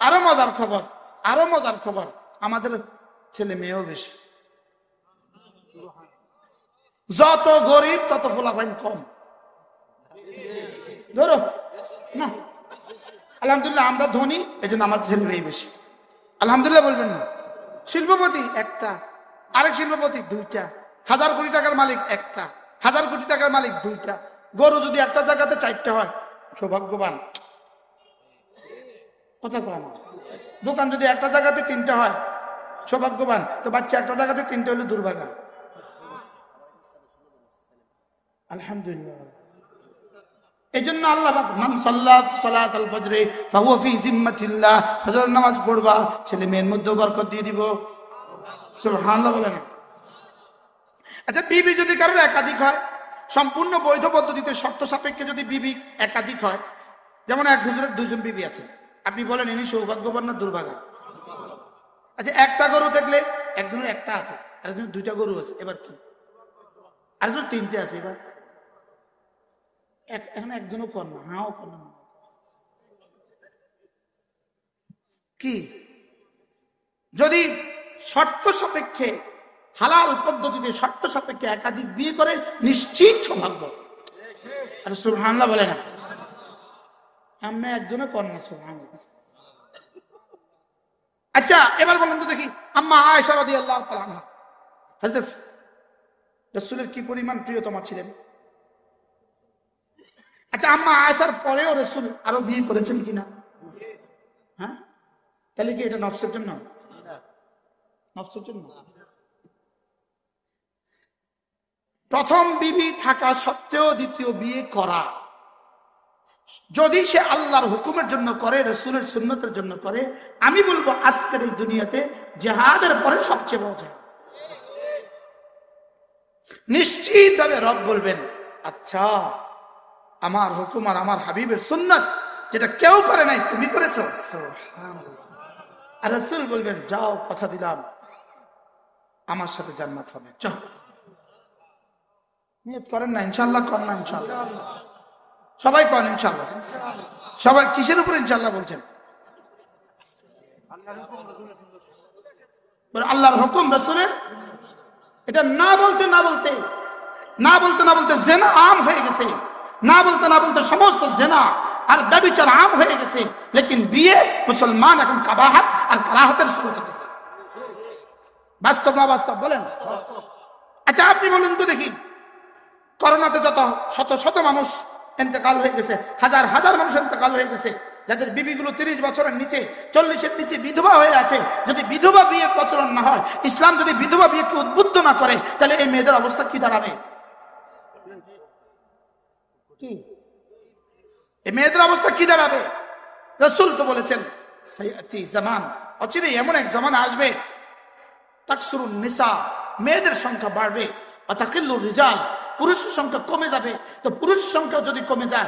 আরো মজার খবর, আরো মজার খবর, আমাদের ছেলে মেয়েও বেশি। যত গরিব তত ফলাফল কম। ধরো না, আলহামদুলিল্লাহ আমরা ধনী, এই জন্য আমার ছেলে মেয়ে বেশি। আলহামদুলিল্লাহ বলবেন না? শিল্পপতি একটা, আরেক শিল্পপতি দুইটা, 1000 কোটি টাকার মালিক একটা, 1000 কোটি টাকার মালিক দুইটা। গরু যদি একটা জায়গাতে 4টা হয় সৌভাগ্যবান, কথা কয় না। দোকান যদি একটা জায়গাতে 3টা হয় সৌভাগ্যবান, তো বাচ্চা একটা জায়গাতে 3টা হলে দুর্ভাগা। আলহামদুলিল্লাহ। এই জন্য আল্লাহ মান সাল্লা সালাতাল ফজরে ফাহুয়া ফি জিম্মাতিল্লাহ, ফজরের নামাজ পড়বা, ছেলে মেয়ের মধ্যে বরকত দিয়ে দিব। সুবহানাল্লাহ বলেন। আচ্ছা, বিবি যদি কারোর একাধিক হয়, সম্পূর্ণ বৈধ পদ্ধতিতে শর্ত সাপেক্ষে যদি বিবি একাধিক হয়, যেমন এক হুজুরের 2জন বিবি আছে, আপনি বলেন ইনি সৌভাগ্যবান না দুর্ভাগা? আচ্ছা, একটা গরু দেখলে একজনের একটা আছে, আরেকজনের 2টা গরু আছে, এবার কি? আরেকজনের 3টে আছে, এবার এখন একজনও কর না, হাও কর না, কি? যদি শর্ত সাপেক্ষে হালাল পদ্ধতিতে শর্ত সাপেক্ষে একাধিক বিয়ে করে, নিশ্চিত সৌভাগ্য। আর সুবহানাল্লাহ বলে না? আমি একজনও কর না, সুবহানাল্লাহ। আচ্ছা, এবার বলেন তো দেখি, আম্মা আয়েশা রাদিয়াল্লাহু তাআলা আনহা হযরত রাসূলের কি পরিমাণ প্রিয়তমা ছিলেন। আচ্ছা, আম্মা আয়েশার পরেও রাসূল আরো বিয়ে করেছেন কিনা? হ্যাঁ, তাহলে কি এটা নফসের জন্য? নফসের জন্য। প্রথম বিবি থাকা সত্ত্বেও দ্বিতীয় বিয়ে করা, যদি সে আল্লাহর হুকুমের জন্য করে, রাসূলের সুন্নতের জন্য করে, আমি বলবো আজকের এই দুনিয়াতে জিহাদের পরে সবচেয়ে বড় জিহাদ। নিশ্চিতভাবে রব বলবেন, আচ্ছা আমার হুকুম আর আমার হাবিবের সুন্নাত যেটা কেউ করে নাই তুমি করেছো। সুবহানাল্লাহ। আর রাসূল বলবেন, যাও, কথা দিলাম আমার সাথে জান্নাত হবে, চল। নিয়ত করেন না? ইনশাআল্লাহ করেন না? ইনশাআল্লাহ সবাই করেন ইনশাআল্লাহ। সবাই কিসের উপর ইনশাআল্লাহ বলছেন? আল্লাহর হুকুম, রাসূলের। এটা না বলতে না বলতে না বলতে না বলতে জেনা আম হয়ে গেছে, না বলতে না বলতে সমস্ত জেনা আর ব্যভিচার আম হয়ে গেছে। লেকিন বিয়ে মুসলমান এখন কাবাহাত আর কারাহাতের শুরুতে। বাস্তব না বাস্তব বলেন? আচ্ছা, আপনি বলুন তো দেখি, করোনাতে যত শত শত মানুষ ইন্তেকাল হয়ে গেছে, হাজার হাজার মানুষ ইন্তেকাল হয়ে গেছে, যাদের বিবিগুলো 30 বছরের নিচে, 40-এর নিচে বিধবা হয়ে আছে। যদি বিধবা বিয়ের প্রচলন না হয়, ইসলাম যদি বিধবা বিয়েকে উদ্বুদ্ধ না করে, তাহলে এই মেয়েদের অবস্থা কি দাঁড়াবে? এই মেয়েদের অবস্থা কি দাঁড়াবে? রাসূল তো বলেছেন, সায়াতি জামান, অচিরেই এমন এক জামানা আসবে, তাকসুরুন নিসা, মেয়েদের সংখ্যা বাড়বে, ওয়া তাকিল্লুর রিজাল, পুরুষের সংখ্যা কমে যাবে। তো পুরুষ সংখ্যা যদি কমে যায়,